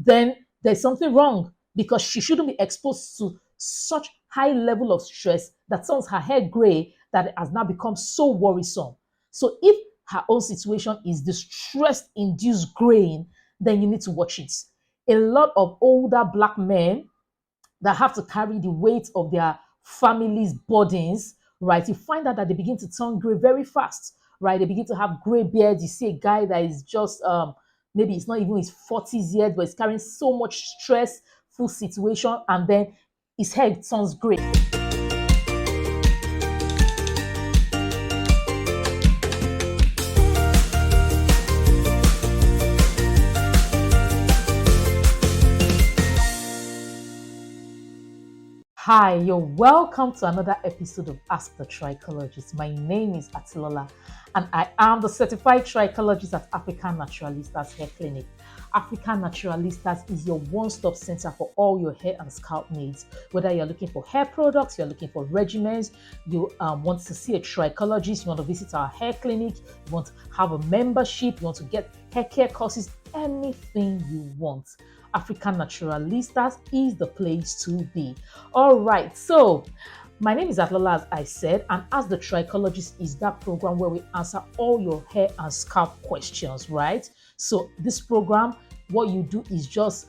then there's something wrong, because she shouldn't be exposed to such high level of stress that turns her hair gray, that it has now become so worrisome. So if her own situation is the stress-induced graying, then you need to watch it. A lot of older Black men that have to carry the weight of their family's burdens, right? You find out that they begin to turn gray very fast, right? They begin to have gray beards. You see a guy that is just maybe it's not even his 40s yet, but he's carrying so much stressful situation, and then his hair turns gray. Hi, you're welcome to another episode of Ask The Trichologist. My name is Atilola, and I am the certified trichologist at African Naturalistas Hair Clinic. African Naturalistas is your one-stop center for all your hair and scalp needs. Whether you're looking for hair products, you're looking for regimens, you want to see a trichologist, you want to visit our hair clinic, you want to have a membership, you want to get hair care courses, anything you want, African Naturalistas is the place to be. All right, so my name is Atilola, as I said, and Ask The Trichologist is that program where we answer all your hair and scalp questions, right? So this program, what you do is just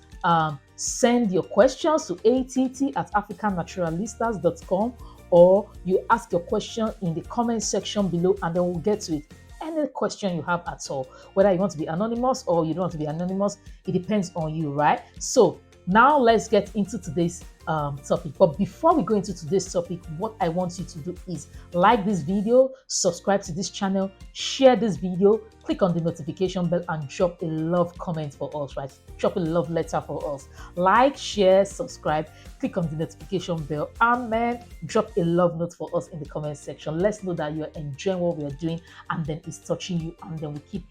send your questions to att@africannaturalistas.com, or you ask your question in the comment section below, and then we'll get to it. Any question you have at all, whether you want to be anonymous or you don't want to be anonymous, it depends on you, right? So now let's get into today's topic. But before we go into today's topic, what I want you to do is like this video, subscribe to this channel, share this video, click on the notification bell, and drop a love comment for us, right? Drop a love letter for us. Like, share, subscribe, click on the notification bell, and then drop a love note for us in the comment section. Let's know that you're enjoying what we are doing, and then it's touching you, and then we keep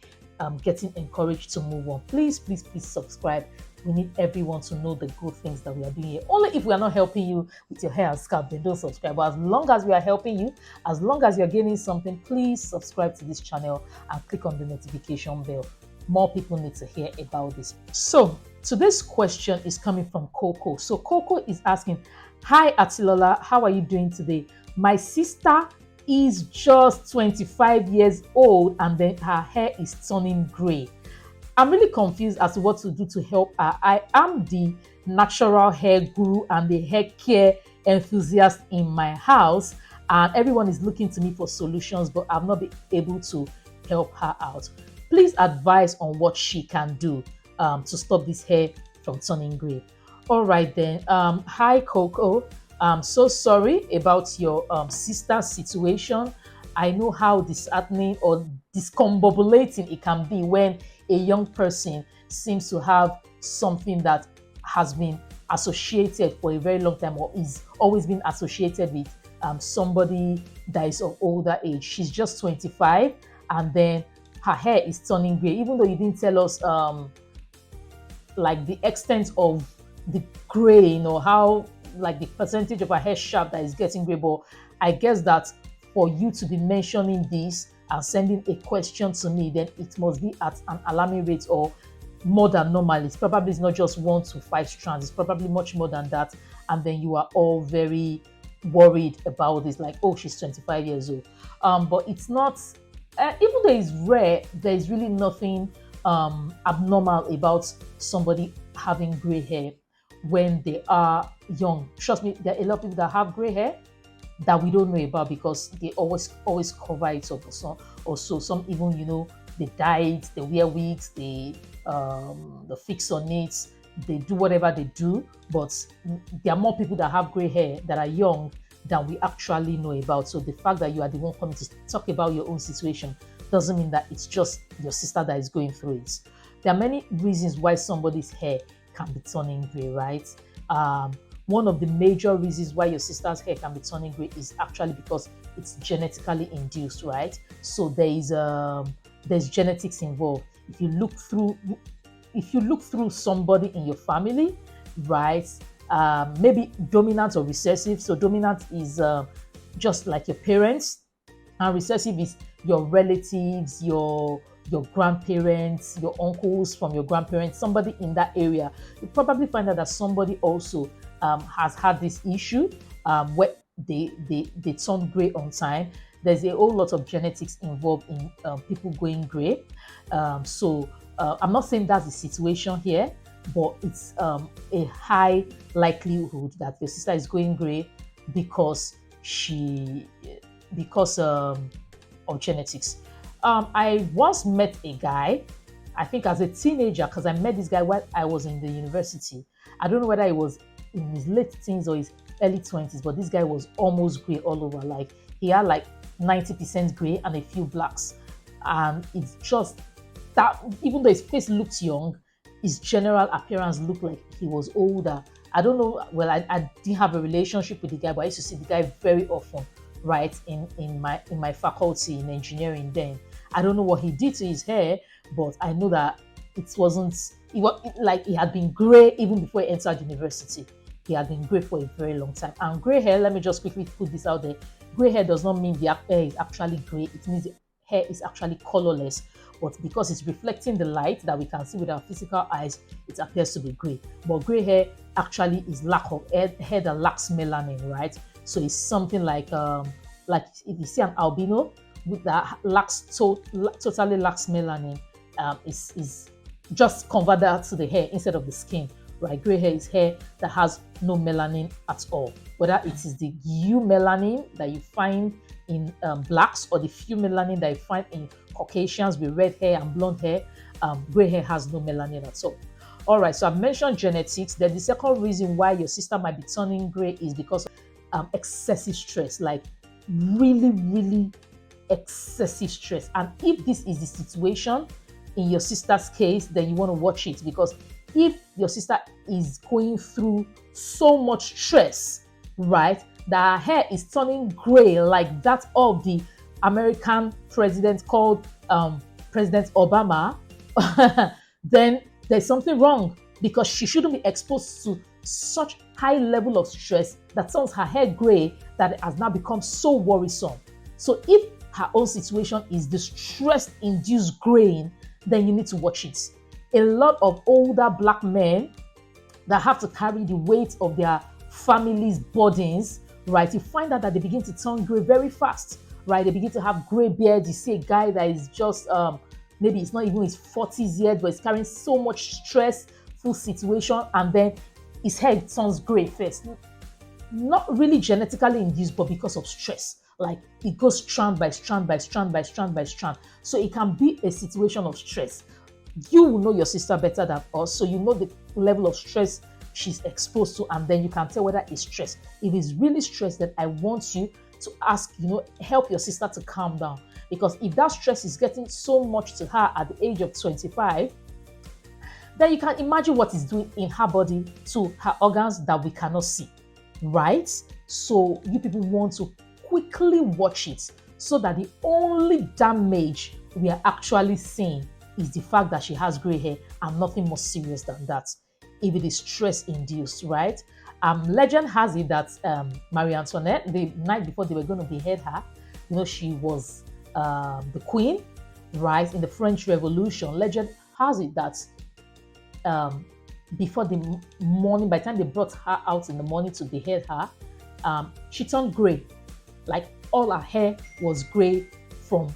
getting encouraged to move on. Please subscribe. We need everyone to know the good things that we are doing here. Only if we are not helping you with your hair and scalp, then don't subscribe. But as long as we are helping you, as long as you're gaining something, please subscribe to this channel and click on the notification bell. More people need to hear about this. So today's question is coming from Coco. So Coco is asking, hi Atilola, how are you doing today? My sister is just 25 years old, and then her hair is turning gray. I'm really confused as to what to do to help her. I am the natural hair guru and the hair care enthusiast in my house, and everyone is looking to me for solutions, but I've not been able to help her out. Please advise on what she can do to stop this hair from turning gray. All right then. Hi Coco. I'm so sorry about your sister's situation. I know how disheartening or discombobulating it can be when a young person seems to have something that has been associated for a very long time, or is always been associated with somebody that is of older age. She's just 25, and then her hair is turning gray, even though you didn't tell us like the extent of the graying, or how, like, the percentage of her hair shaft that is getting gray. But I guess that for you to be mentioning this and sending a question to me, then it must be at an alarming rate, or more than normal. It's probably not just 1 to 5 strands, it's probably much more than that. And then you are all very worried about this, like, oh, she's 25 years old. But it's not, even though it's rare, there is really nothing abnormal about somebody having gray hair when they are young. Trust me, there are a lot of people that have gray hair that we don't know about, because they always cover it up, or so some even, you know, they dye it, they wear wigs, they fix on it, they do whatever they do. But there are more people that have gray hair that are young than we actually know about. So the fact that you are the one coming to talk about your own situation doesn't mean that it's just your sister that is going through it. There are many reasons why somebody's hair can be turning gray, right? One of the major reasons why your sister's hair can be turning gray is actually because it's genetically induced, right? So there's genetics involved. If you look through somebody in your family, right? Maybe dominant or recessive. So dominant is just like your parents, and recessive is your relatives, your your grandparents, your uncles from your grandparents, somebody in that area, you probably find out that somebody also has had this issue where they turn gray on time. There's a whole lot of genetics involved in people going gray. I'm not saying that's the situation here, but it's a high likelihood that your sister is going gray because of genetics. I once met a guy, I think as a teenager, because I met this guy while I was in the university. I don't know whether he was in his late teens or his early 20s, but this guy was almost gray all over. Like he had like 90% gray and a few blacks. And it's just that even though his face looked young, his general appearance looked like he was older. I don't know. Well, I didn't have a relationship with the guy, but I used to see the guy very often, right, in my faculty in engineering then. I don't know what he did to his hair, but I know that it wasn't, it was like he had been gray even before he entered university. He had been gray for a very long time. And gray hair, let me just quickly put this out there. Gray hair does not mean the hair is actually gray. It means the hair is actually colorless. But because it's reflecting the light that we can see with our physical eyes, it appears to be gray. But gray hair actually is lack of hair that lacks melanin, right? So it's something like if you see an albino that totally lacks melanin, is just convert that to the hair instead of the skin, right? Gray hair is hair that has no melanin at all. Whether it is the eumelanin that you find in blacks or the few melanin that you find in Caucasians with red hair and blonde hair, gray hair has no melanin at all. All right, so I've mentioned genetics. Then the second reason why your sister might be turning gray is because of excessive stress, like really, really excessive stress. And if this is the situation in your sister's case, then you want to watch it, because if your sister is going through so much stress, right, that her hair is turning gray like that of the American president called President Obama, then there's something wrong, because she shouldn't be exposed to such high level of stress that turns her hair gray that it has now become so worrisome. So if her own situation is the stress-induced graying, then you need to watch it. A lot of older black men that have to carry the weight of their family's burdens, right, you find out that they begin to turn gray very fast, right? They begin to have gray beards. You see a guy that is just, maybe it's not even his 40s yet, but he's carrying so much stressful situation, and then his hair turns gray first. Not really genetically induced, but because of stress. Like it goes strand by strand by strand by strand by strand. So it can be a situation of stress. You will know your sister better than us, so you know the level of stress she's exposed to, and then you can tell whether it's stress. If it's really stress, then I want you to ask, help your sister to calm down. Because if that stress is getting so much to her at the age of 25, then you can imagine what it's doing in her body to her organs that we cannot see, right? So you people want to quickly watch it, so that the only damage we are actually seeing is the fact that she has gray hair and nothing more serious than that, if it is stress induced, right? Legend has it that Marie Antoinette, the night before they were going to behead her, she was the queen, right, in the French Revolution. Legend has it that before the morning, by the time they brought her out in the morning to behead her, she turned gray. Like all her hair was gray from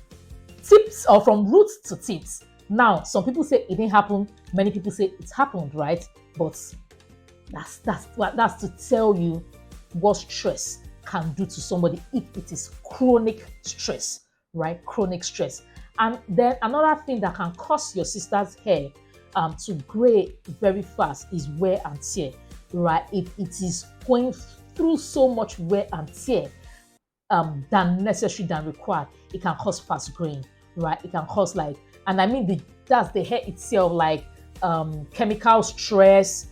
tips or from roots to tips. Now, some people say it didn't happen. Many people say it happened, right? But that's to tell you what stress can do to somebody if it is chronic stress, right? Chronic stress. And then another thing that can cause your sister's hair to gray very fast is wear and tear, right? If it is going through so much wear and tear than necessary, than required, it can cause fast graying, right? It can cause and I mean that's the hair itself, like chemical stress,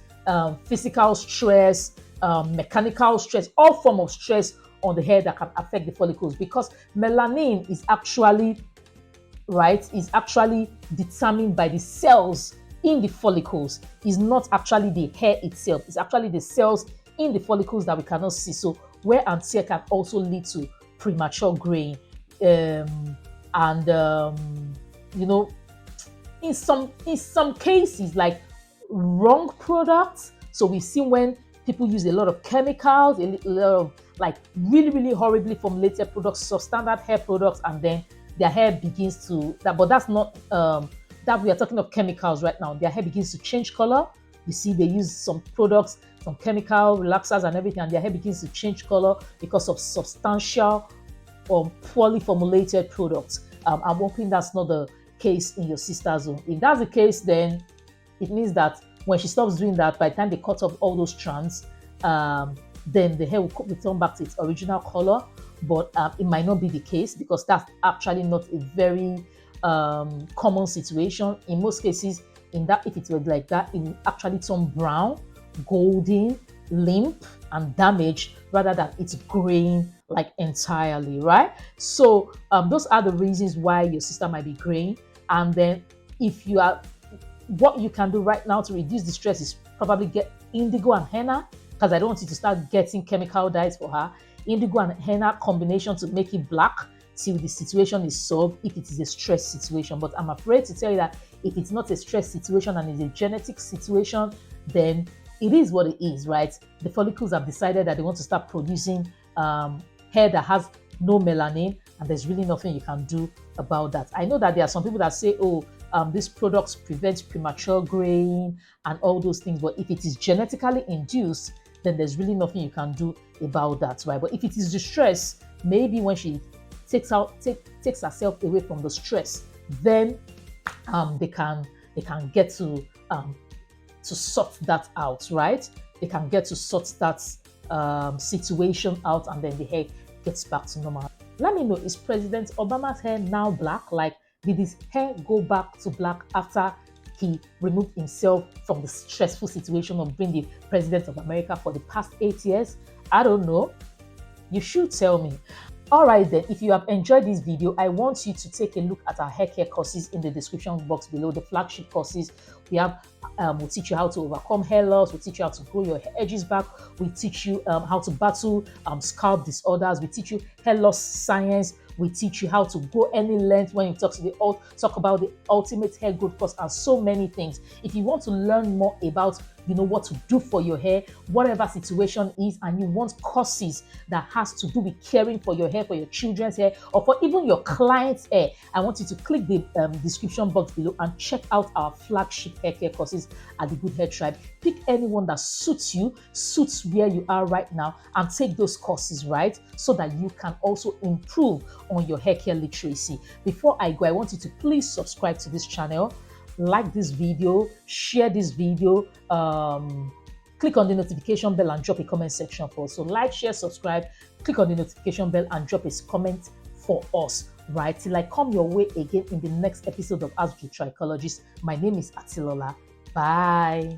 physical stress, mechanical stress, all form of stress on the hair that can affect the follicles, because melanin is actually determined by the cells in the follicles. It's not actually the hair itself. It's actually the cells in the follicles that we cannot see. So wear and tear can also lead to premature graying. in some cases, like wrong products. So we've seen when people use a lot of chemicals, a lot of like really, really horribly formulated products, substandard hair products, and then their hair begins to that. But that's not that we are talking of chemicals right now. Their hair begins to change color. You see, they use some products, some chemical relaxers and everything, and their hair begins to change color because of substantial or poorly formulated products. I'm hoping that's not the case in your sister's own. If that's the case, then it means that when she stops doing that, by the time they cut off all those strands, then the hair will return back to its original color. But it might not be the case, because that's actually not a very common situation. In most cases, if it were like that, it will actually turn brown, golden, limp, and damaged, rather than it's graying like entirely, right? So those are the reasons why your sister might be graying. And then if you are, what you can do right now to reduce the stress is probably get indigo and henna, because I don't want you to start getting chemical dyes for her. Indigo and henna combination to make it black till the situation is solved, if it is a stress situation. But I'm afraid to tell you that if it's not a stress situation and it's a genetic situation, then it is what it is, right? The follicles have decided that they want to start producing hair that has no melanin, and there's really nothing you can do about that. I know that there are some people that say, oh, these products prevent premature graying and all those things, but if it is genetically induced, then there's really nothing you can do about that, right? But if it is the stress, maybe when she takes herself away from the stress, then they can get to sort that out, right? They can get to sort that situation out, and then the hair gets back to normal. Let me know, is President Obama's hair now black? Like, did his hair go back to black after he removed himself from the stressful situation of being the President of America for the past 8 years? I don't know. You should tell me. All right then, if you have enjoyed this video, I want you to take a look at our hair care courses in the description box below, the flagship courses. We'll teach you how to overcome hair loss, we'll teach you how to grow your edges back, we'll teach you how to battle scalp disorders, we teach you hair loss science, we teach you how to go any length when you talk about the ultimate hair growth course, and so many things. If you want to learn more about what to do for your hair, whatever situation is, and you want courses that has to do with caring for your hair, for your children's hair, or for even your client's hair, I want you to click the description box below and check out our flagship hair care courses at the Good Hair Tribe. Pick anyone that suits you, suits where you are right now, and take those courses, right? So that you can also improve on your hair care literacy. Before I go, I want you to please subscribe to this channel, like this video, share this video, click on the notification bell and drop a comment section for us. So like, share, subscribe, click on the notification bell and drop a comment for us, right? Till I come your way again in the next episode of Ask The Trichologist. My name is Atilola. Bye.